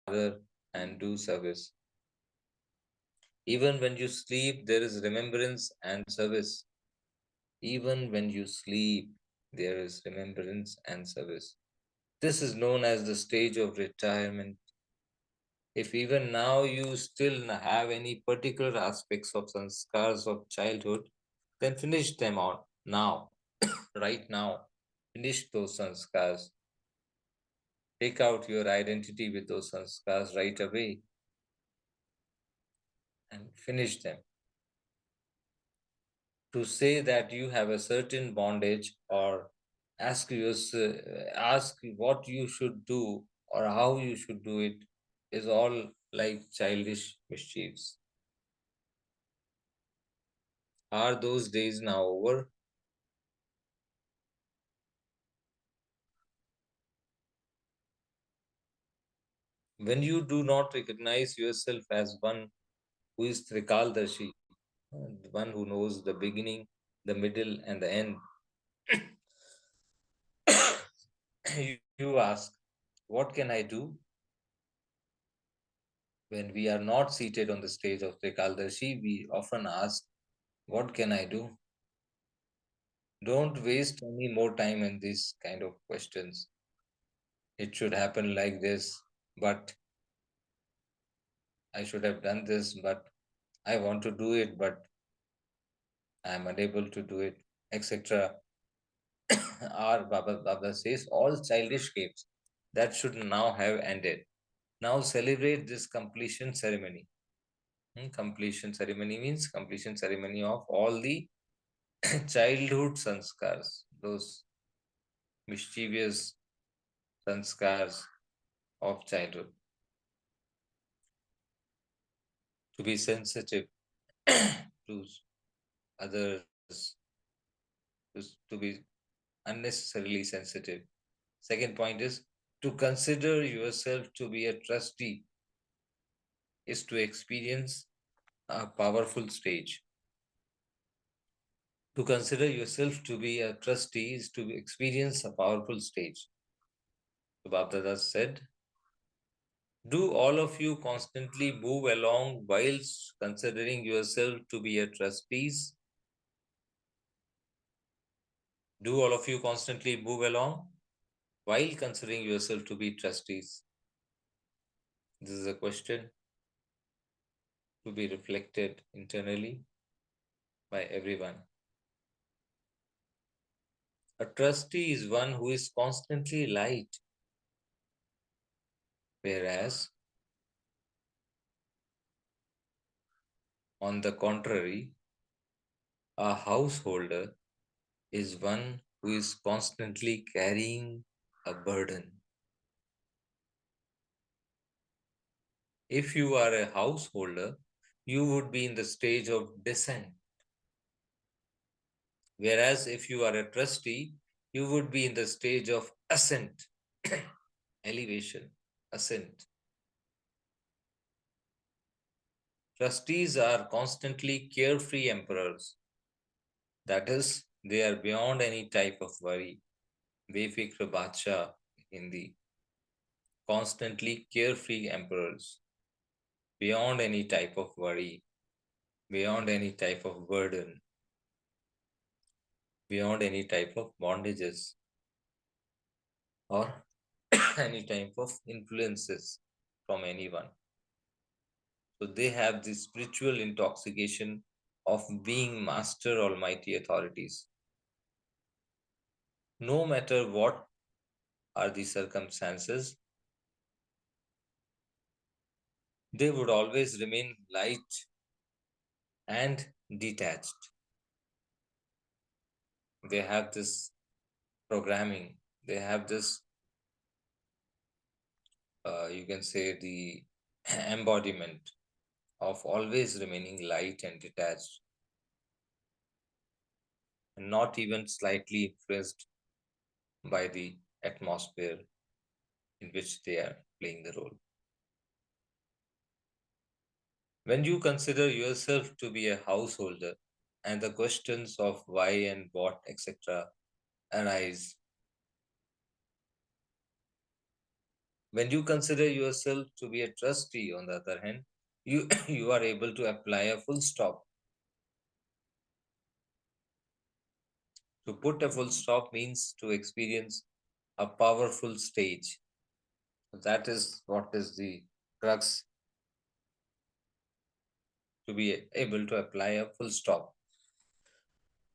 father and do service. Even when you sleep, there is remembrance and service. Even when you sleep, there is remembrance and service. This is known as the stage of retirement. If even now you still have any particular aspects of sanskars of childhood, then finish them out now, right now. Finish those sanskars. Take out your identity with those sanskars right away and finish them. To say that you have a certain bondage or ask what you should do or how you should do it is all like childish mischiefs. Are those days now over? When you do not recognize yourself as one who is Trikaldarshi, the one who knows the beginning, the middle, and the end, you ask, what can I do? When we are not seated on the stage of Trikaldarshi, we often ask, what can I do? Don't waste any more time in these kind of questions. It should happen like this, but I should have done this, but I want to do it, but I am unable to do it, etc. Our Baba says all childish games that should now have ended. Now celebrate this completion ceremony. Completion ceremony means completion ceremony of all the childhood sanskars, those mischievous sanskars of childhood. To be sensitive to others, to be unnecessarily sensitive. Second point is to consider yourself to be a trustee is to experience a powerful stage. To consider yourself to be a trustee is to experience a powerful stage. So Bapdada said, do all of you constantly move along whilst considering yourself to be a trustees? Do all of you constantly move along while considering yourself to be trustees? This is a question to be reflected internally by everyone. A trustee is one who is constantly light, whereas, on the contrary, a householder is one who is constantly carrying a burden. If you are a householder, you would be in the stage of descent. Whereas if you are a trustee, you would be in the stage of ascent, elevation, ascent. Trustees are constantly carefree emperors. That is, they are beyond any type of worry. Befikr Badshah in Hindi. Constantly carefree emperors, beyond any type of worry, beyond any type of burden, beyond any type of bondages, or any type of influences from anyone. So they have the spiritual intoxication of being master almighty authorities. No matter what are the circumstances, they would always remain light and detached. They have this programming, they have this, you can say, the embodiment of always remaining light and detached, and not even slightly influenced by the atmosphere in which they are playing the role. When you consider yourself to be a householder and the questions of why and what, etc., arise, When you consider yourself to be a trustee, on the other hand, you, you are able to apply a full stop. To put a full stop means to experience a powerful stage. That is what is the crux, to be able to apply a full stop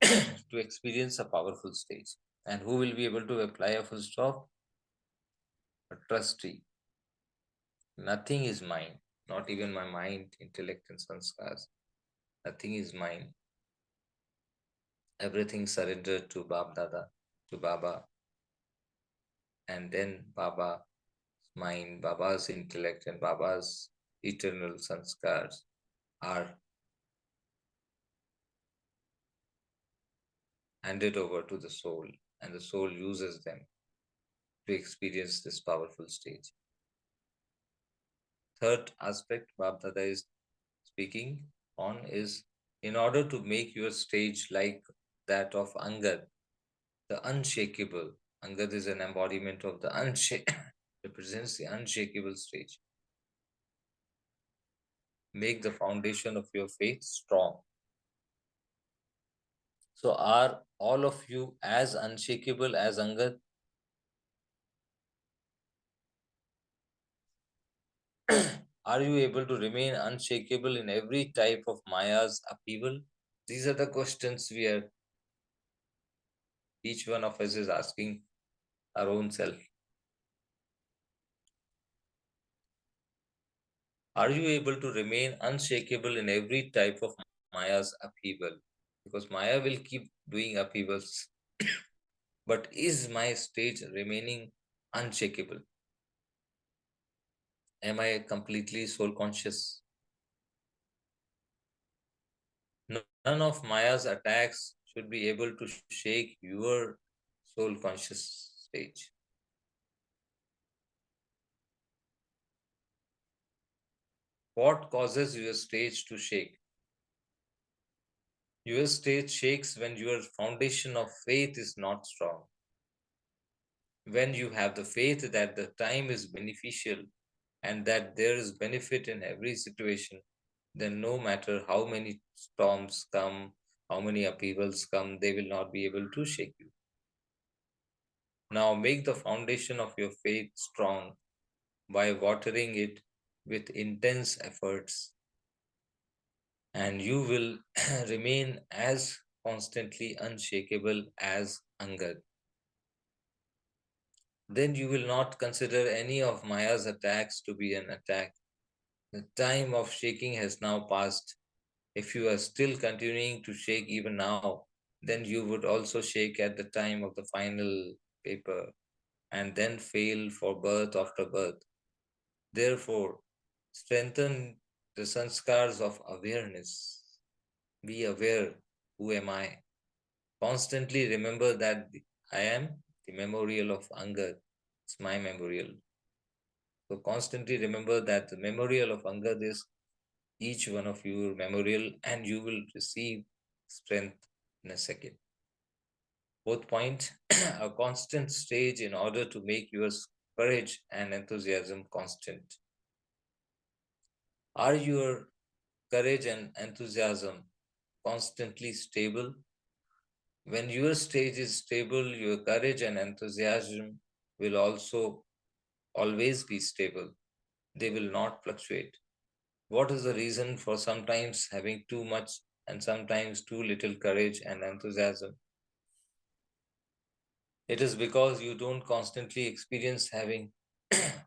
to experience a powerful stage. And who will be able to apply a full stop? A trustee. Nothing is mine, not even my mind, intellect, and sanskars. Nothing is mine. Everything surrendered to Bab Dada, to Baba, and then Baba's mind, Baba's intellect, and Baba's eternal sanskars are handed over to the soul, and the soul uses them to experience this powerful stage. Third aspect Bab Dada is speaking on is, in order to make your stage like that of Angad, the unshakable. Angad is an embodiment of the represents the unshakable stage. Make the foundation of your faith strong. So, are all of you as unshakable as Angad? Are you able to remain unshakable in every type of Maya's upheaval? These are the questions each one of us is asking our own self. Are you able to remain unshakable in every type of Maya's upheaval? Because Maya will keep doing upheavals. But is my stage remaining unshakable? Am I completely soul conscious? None of Maya's attacks should be able to shake your soul conscious stage. What causes your stage to shake? Your stage shakes when your foundation of faith is not strong. When you have the faith that the time is beneficial and that there is benefit in every situation, then no matter how many storms come, how many upheavals come, they will not be able to shake you. Now make the foundation of your faith strong by watering it with intense efforts, and you will remain as constantly unshakable as Angad. Then you will not consider any of Maya's attacks to be an attack. The time of shaking has now passed. If you are still continuing to shake even now, then you would also shake at the time of the final paper and then fail for birth after birth. Therefore, strengthen the sanskars of awareness. Be aware, who am I? Constantly remember that I am the memorial of Angad. It's my memorial. So constantly remember that the memorial of Angad is each one of your memorial, and you will receive strength in a second. Fourth point, a constant stage in order to make your courage and enthusiasm constant. Are your courage and enthusiasm constantly stable? When your stage is stable, your courage and enthusiasm will also always be stable. They will not fluctuate. What is the reason for sometimes having too much and sometimes too little courage and enthusiasm? It is because you don't constantly experience having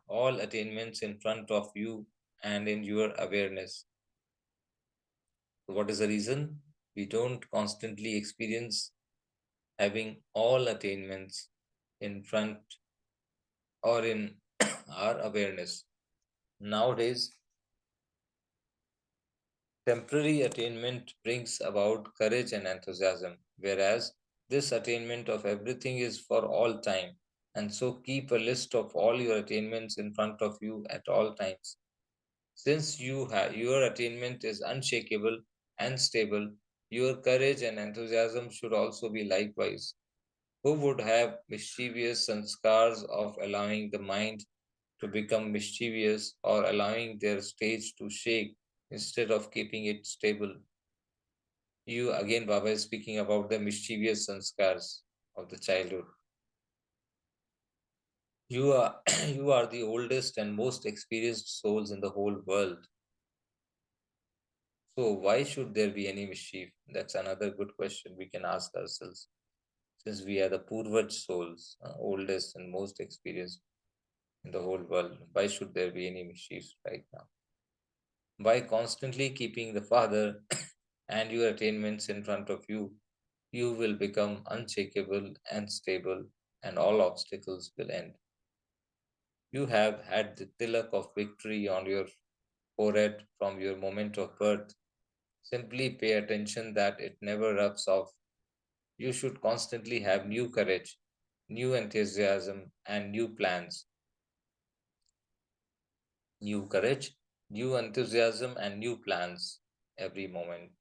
all attainments in front of you and in your awareness. What is the reason? We don't constantly experience having all attainments in front or in our awareness. Nowadays, temporary attainment brings about courage and enthusiasm, whereas this attainment of everything is for all time. And so keep a list of all your attainments in front of you at all times. Since your attainment is unshakable and stable, your courage and enthusiasm should also be likewise. Who would have mischievous sanskars of allowing the mind to become mischievous or allowing their stage to shake instead of keeping it stable. You again, Baba is speaking about the mischievous sanskars of the childhood. You are you are the oldest and most experienced souls in the whole world. So why should there be any mischief? That's another good question we can ask ourselves. Since we are the Purvaj souls, oldest and most experienced in the whole world, why should there be any mischief right now? By constantly keeping the Father and your attainments in front of you, you will become unshakable and stable, and all obstacles will end. You have had the tilak of victory on your forehead from your moment of birth. Simply pay attention that it never rubs off. You should constantly have new courage, new enthusiasm, and new plans. New courage, new enthusiasm, and new plans every moment.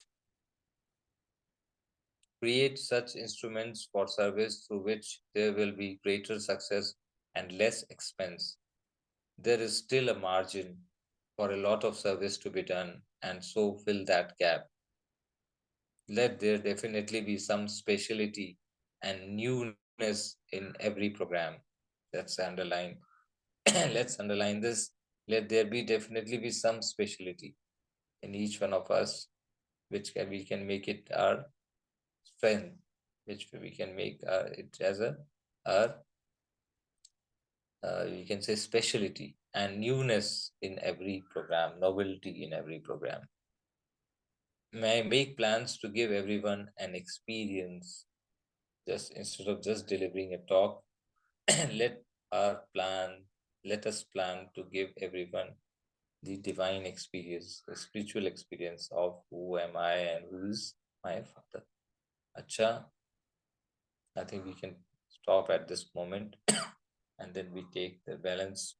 Create such instruments for service through which there will be greater success and less expense. There is still a margin for a lot of service to be done, and so fill that gap. Let there definitely be some speciality and newness in every program. That's underlined. Let's underline this. Let there be definitely be some speciality in each one of us, which we can make it our strength, which we can make it as a our we can say specialty and newness in every program, novelty in every program. May I make plans to give everyone an experience just instead of just delivering a talk. let our plan, let us plan to give everyone the divine experience, the spiritual experience of who am I and who is my Father. Acha, I think we can stop at this moment and then we take the balance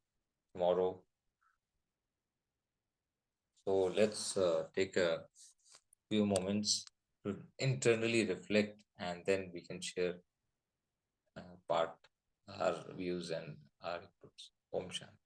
tomorrow. So let's take a few moments to internally reflect and then we can share part our views and our inputs. Om Shanti.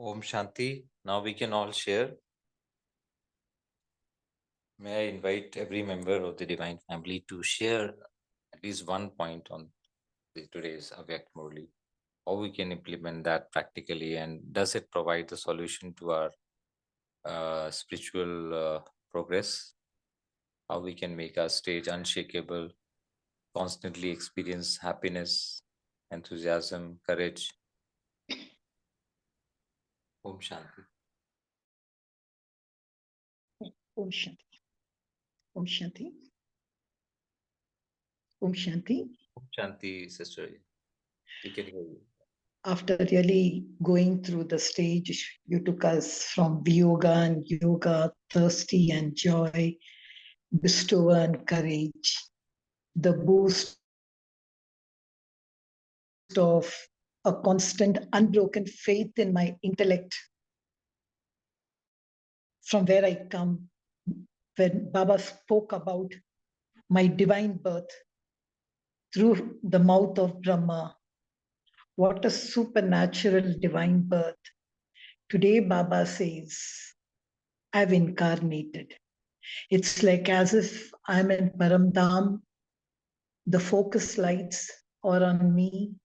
Om Shanti. Now we can all share. May I invite every member of the Divine Family to share at least one point on today's Avyakt Murli? How we can implement that practically, and does it provide the solution to our spiritual progress, how we can make our state unshakable, constantly experience happiness, enthusiasm, courage. Om Shanti. Om Shanti. Om Shanti. Om Shanti. Om Shanti, sister. We can hear you. After really going through the stage, you took us from yoga and yoga, thirsty and joy, bestower and courage, the boost of a constant, unbroken faith in my intellect. From where I come, when Baba spoke about my divine birth through the mouth of Brahma, what a supernatural divine birth. Today, Baba says, I've incarnated. It's like as if I'm in Paramdham, the focus lights are on me,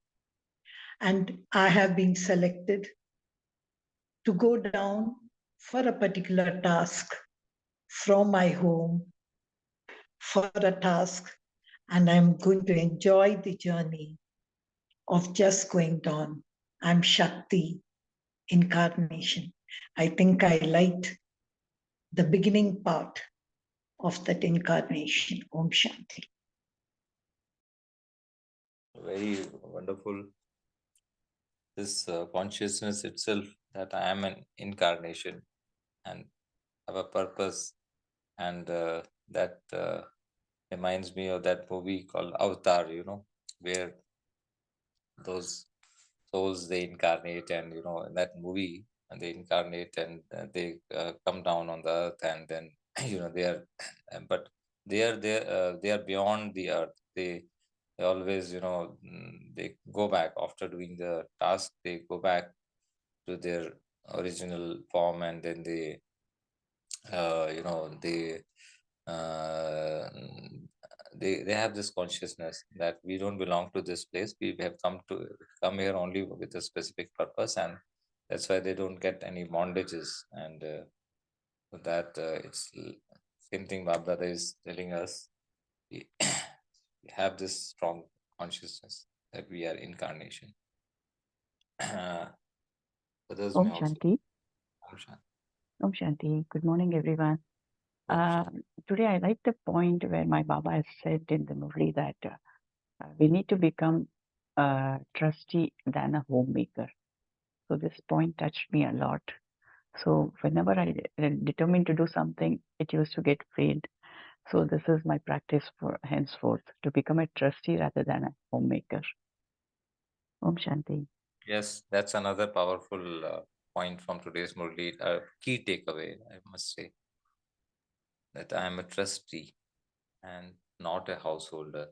and I have been selected to go down for a particular task from my home for a task, and I'm going to enjoy the journey of just going down. I'm Shakti incarnation. I think I liked the beginning part of that incarnation. Om Shanti. Very wonderful. This consciousness itself that I am an incarnation and have a purpose, and that reminds me of that movie called Avatar, where those souls they incarnate, and in that movie, and they incarnate, and they come down on the earth, and then they are, but they are beyond the earth. They always, they go back after doing the task. They go back to their original form, and then they uh, they have this consciousness that we don't belong to this place. We have come here only with a specific purpose, and that's why they don't get any bondages. And that it's same thing Baba is telling us. We we have this strong consciousness that we are incarnation. Others may Om also. Shanti. Om Shanti. Om Shanti. Good morning, everyone. Om Shanti. Today, I like the point where my Baba has said in the Murli that we need to become a trustee than a homemaker. So this point touched me a lot. So whenever I determined to do something, it used to get failed. So this is my practice for henceforth, to become a trustee rather than a homemaker. Om Shanti. Yes, that's another powerful point from today's Murli. Key takeaway, I must say, that I am a trustee and not a householder.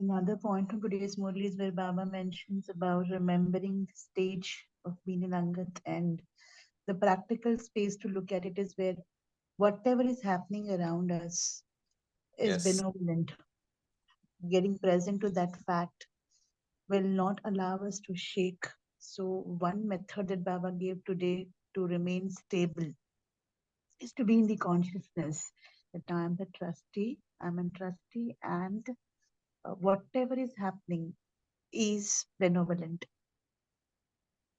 Another point from today's Murli is where Baba mentions about remembering the stage of being in Angat, and the practical space to look at it is where whatever is happening around us is Yes. benevolent. Getting present to that fact will not allow us to shake. So, one method that Baba gave today to remain stable is to be in the consciousness that I am the trustee, I'm a trustee, and whatever is happening is benevolent.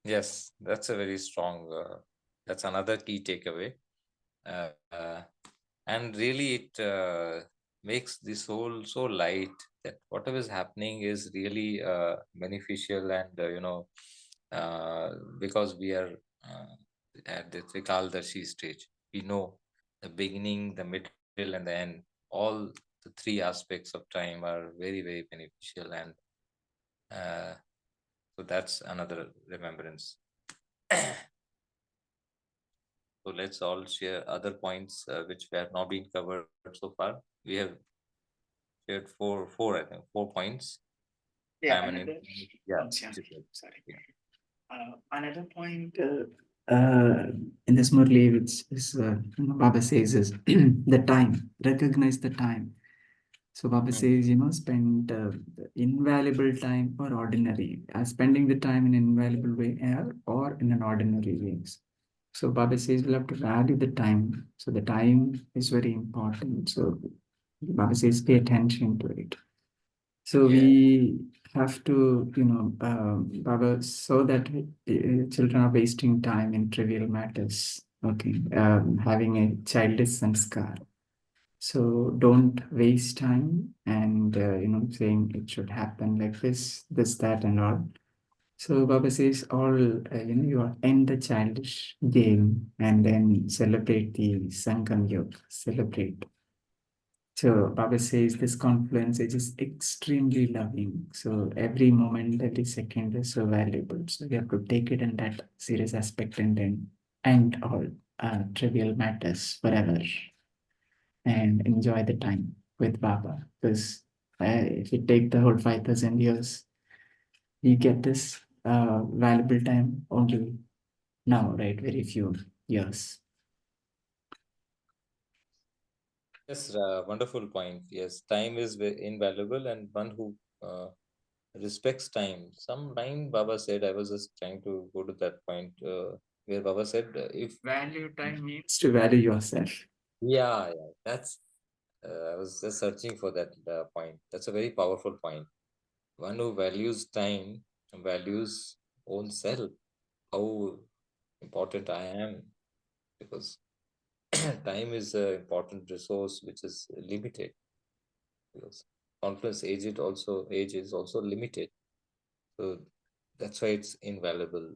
Yes, that's a very strong, that's another key takeaway. And really, it makes the soul so light that whatever is happening is really beneficial, and, because we are at the Trikaldarshi stage, we know the beginning, the middle, and the end. All the three aspects of time are very, very beneficial, and uh, so that's another remembrance. So let's all share other points which have not been covered so far. We have shared four, I think, 4 points. Yeah, Yeah. sorry. Yeah. Another point in this Murli, which is Baba says, is the time. Recognize the time. So Baba says, spend invaluable time or ordinary, spending the time in an invaluable way or in an ordinary ways. So Baba says we'll have to value the time. So the time is very important. So Baba says pay attention to it. So we have to, Baba, so that children are wasting time in trivial matters. Okay, having a childish sanskar. So don't waste time and saying it should happen like this, that, and all. So Baba says all you end the childish game and then celebrate the Sangam Yoga. Celebrate. So Baba says this confluence is just extremely loving. So every moment, every second is so valuable. So you have to take it in that serious aspect and then end all trivial matters forever and enjoy the time with Baba. Because if you take the whole 5,000 years, you get this valuable time only now, right? Very few years. Yes, wonderful point. Yes, time is invaluable, and one who respects time. Some time Baba said, I was just trying to go to that point where Baba said, if Value time means to value yourself. yeah, that's I was just searching for that point. That's a very powerful point. One who values time values own self, how important I am, because time is an important resource which is limited. Because confluence age is also limited. So that's why it's invaluable.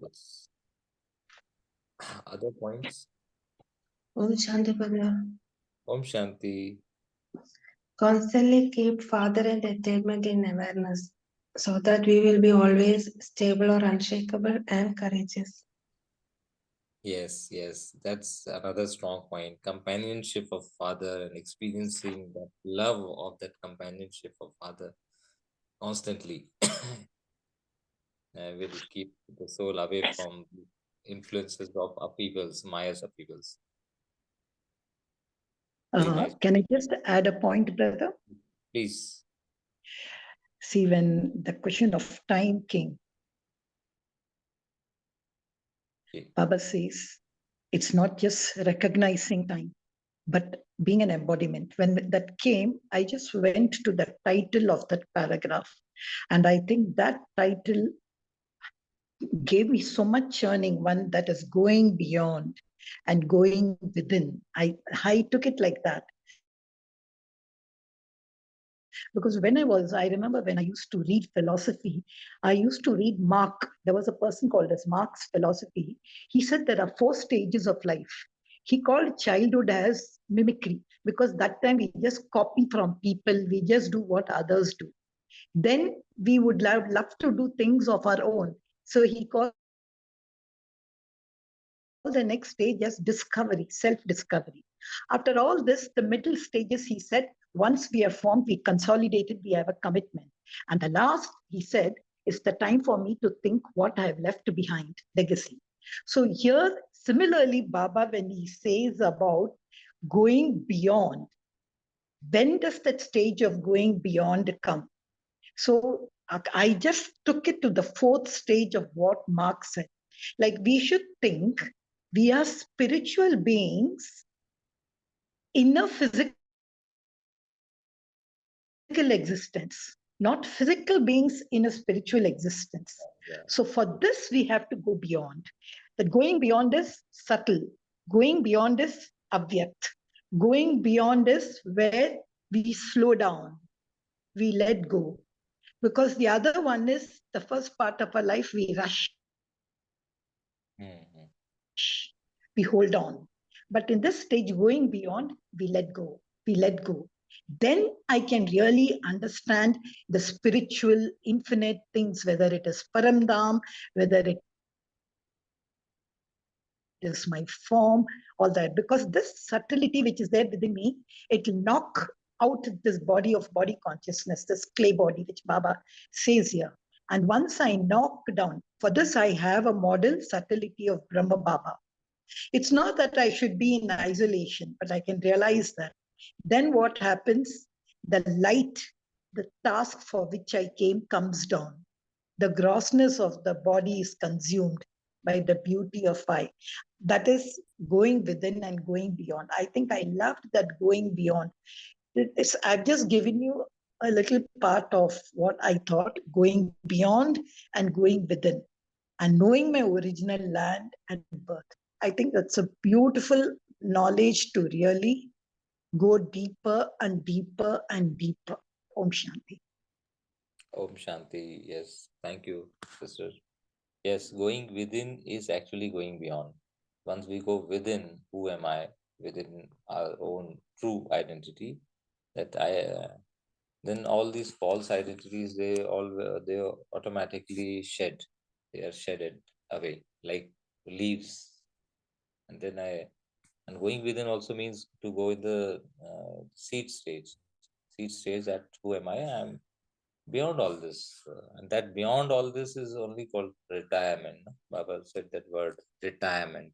Other points? Om Shanti Baba. Om Shanti. Constantly keep father entertainment in awareness so that we will be always stable or unshakable and courageous. Yes, that's another strong point. Companionship of father and experiencing that love of that companionship of father constantly will keep the soul away from the influences of upheavals, Maya's upheavals. Very nice. Can I just add a point, brother? Please. See, when the question of time came, Baba says it's not just recognizing time, but being an embodiment. When that came, I just went to the title of that paragraph. And I think that title gave me so much churning, one that is going beyond and going within. I took it like that. Because I remember when I used to read philosophy, I used to read Mark. There was a person called as Mark's philosophy. He said there are 4 stages of life. He called childhood as mimicry, because that time we just copy from people, we just do what others do. Then we would love to do things of our own. So he called the next stage as discovery, self-discovery. After all this, the middle stages, he said, once we are formed, we consolidated, we have a commitment. And the last, he said, is the time for me to think what I have left behind, legacy. So here, similarly, Baba, when he says about going beyond, when does that stage of going beyond come? So I just took it to the 4th stage of what Mark said. Like we should think we are spiritual beings in a physical existence, not physical beings in a spiritual existence. Yeah. So for this, we have to go beyond. That going beyond is subtle. Going beyond is abhyakt. Going beyond is where we slow down, we let go. Because the other one is the first part of our life, we rush. Mm-hmm. We hold on. But in this stage, going beyond, we let go. We let go. Then I can really understand the spiritual, infinite things, whether it is Paramdham, whether it is my form, all that. Because this subtlety which is there within me, it will knock out this body of body consciousness, this clay body, which Baba says here. And once I knock down, for this I have a model subtlety of Brahma Baba. It's not that I should be in isolation, but I can realize that. Then what happens? the light, the task for which I came comes down. The grossness of the body is consumed by the beauty of I. That is going within and going beyond. I think I loved that going beyond. I've just given you a little part of what I thought, going beyond and going within, and knowing my original land and birth. I think that's a beautiful knowledge to really go deeper and deeper and deeper. Om Shanti. Om Shanti. Yes. Thank you, sister. Yes, going within is actually going beyond. Once we go within, who am I? Within our own true identity, that then all these false identities, they automatically shed. They are shedded away like leaves. And then and going within also means to go in the seed stage. Seed stage that who am I? I'm beyond all this. And that beyond all this is only called retirement. No? Baba said that word retirement.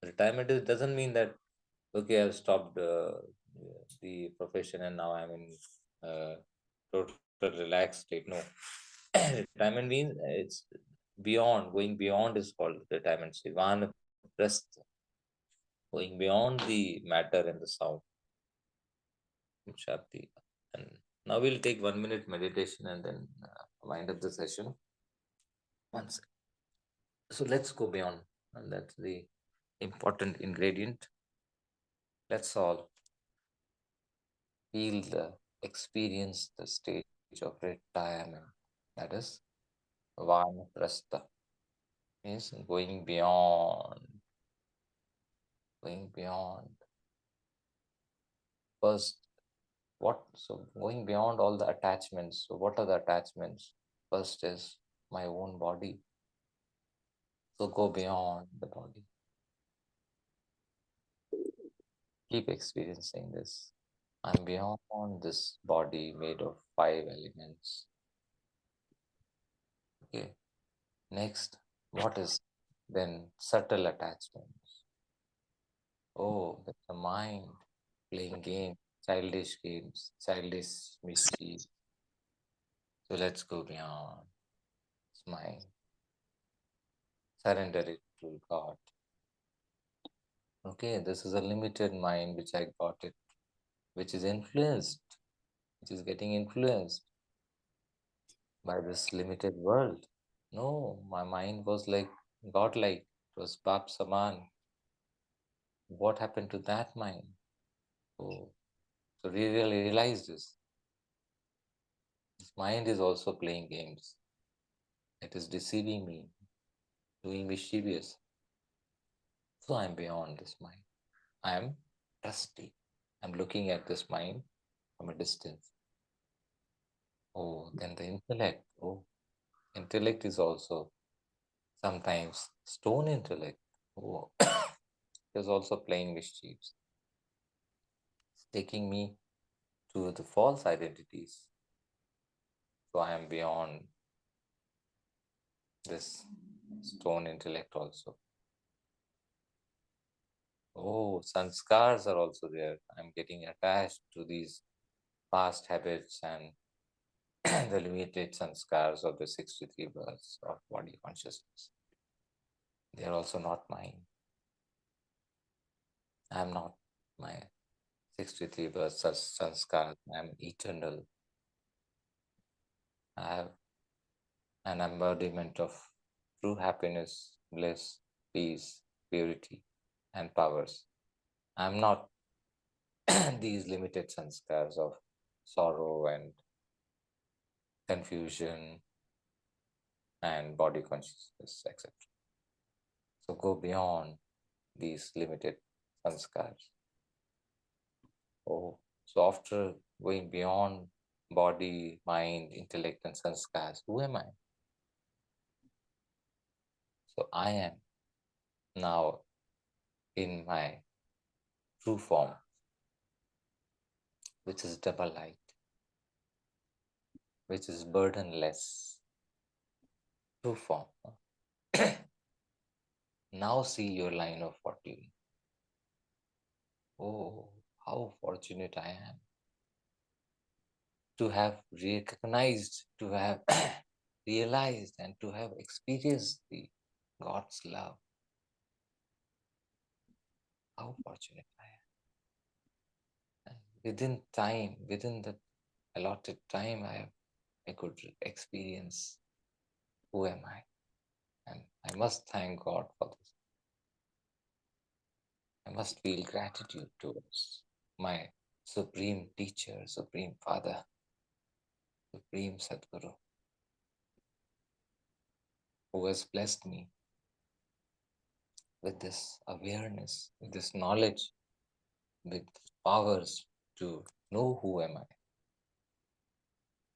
Retirement doesn't mean that, okay, I've stopped the profession and now I'm in uh, total relaxed state. No. Retirement means it's beyond, going beyond is called retirement state. Vanaprastha, going beyond the matter and the sound. Shakti. And now we'll take 1 minute meditation and then wind up the session. Once. So let's go beyond. And that's the important ingredient. Let's all feel experience the stage of retirement. That is Vanaprastha. Means going beyond. Going beyond. First, so going beyond all the attachments. So what are the attachments? First is my own body. So go beyond the body. Keep experiencing this. I'm beyond this body made of 5 elements. Okay. Next, what is then subtle attachments? Oh, that's the mind playing games, childish mischief. So let's go beyond this mind. Surrender it to God. Okay, this is a limited mind which I got it, which is getting influenced by this limited world. No, my mind was like godlike. It was Bap Saman. What happened to that mind? Oh, so we really realize this. This mind is also playing games. It is deceiving me, doing mischievous. So I'm beyond this mind. I'm trusty. I'm looking at this mind from a distance. Oh, then the intellect. Oh, intellect is also sometimes stone intellect. Oh, is also playing mischiefs, taking me to the false identities. So I am beyond this stone intellect also. Oh, sanskars are also there. I'm getting attached to these past habits and the limited sanskars of the 63 births of body consciousness. They are also not mine. I am not my 63 births sanskars. I am eternal. I have an embodiment of true happiness, bliss, peace, purity, and powers. I am not these limited sanskars of sorrow and confusion and body consciousness, etc. So go beyond these limited sanskars. Oh, so after going beyond body, mind, intellect, and sanskars, who am I? So I am now in my true form, which is double light, which is burdenless, true form. Now see your line of fortune. Oh, how fortunate I am. to have recognized, to have realized, and to have experienced the God's love. How fortunate I am. And within time, within the allotted time, I could experience who am I. And I must thank God for this. I must feel gratitude towards my Supreme Teacher, Supreme Father, Supreme Sadguru, who has blessed me with this awareness, with this knowledge, with powers to know who am I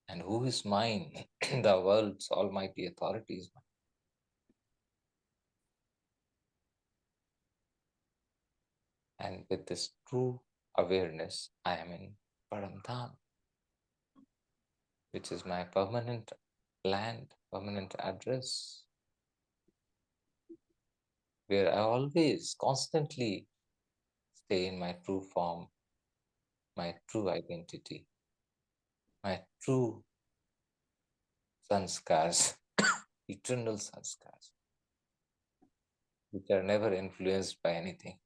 and who is mine. The world's almighty authority is mine. And with this true awareness, I am in Paramdham, which is my permanent land, permanent address, where I always, constantly stay in my true form, my true identity, my true sanskars, eternal sanskars, which are never influenced by anything,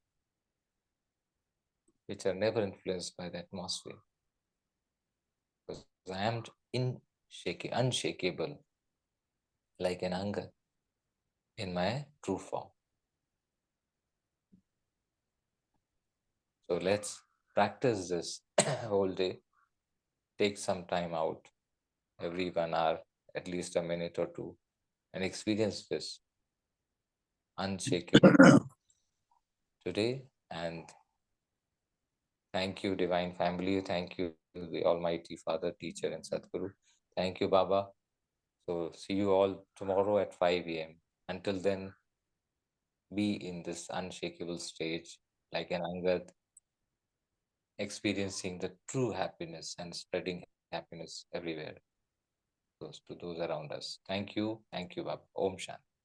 which are never influenced by the atmosphere. Because I am unshakable, like an anga in my true form. So let's practice this whole day. Take some time out, every 1 hour, at least a minute or two, and experience this unshakable today. And thank you, Divine Family. Thank you, the Almighty Father, Teacher, and Sadguru. Thank you, Baba. So see you all tomorrow at 5 a.m. Until then, be in this unshakable stage like an Angad, experiencing the true happiness and spreading happiness everywhere to those around us. Thank you, Baba. Om Shanti.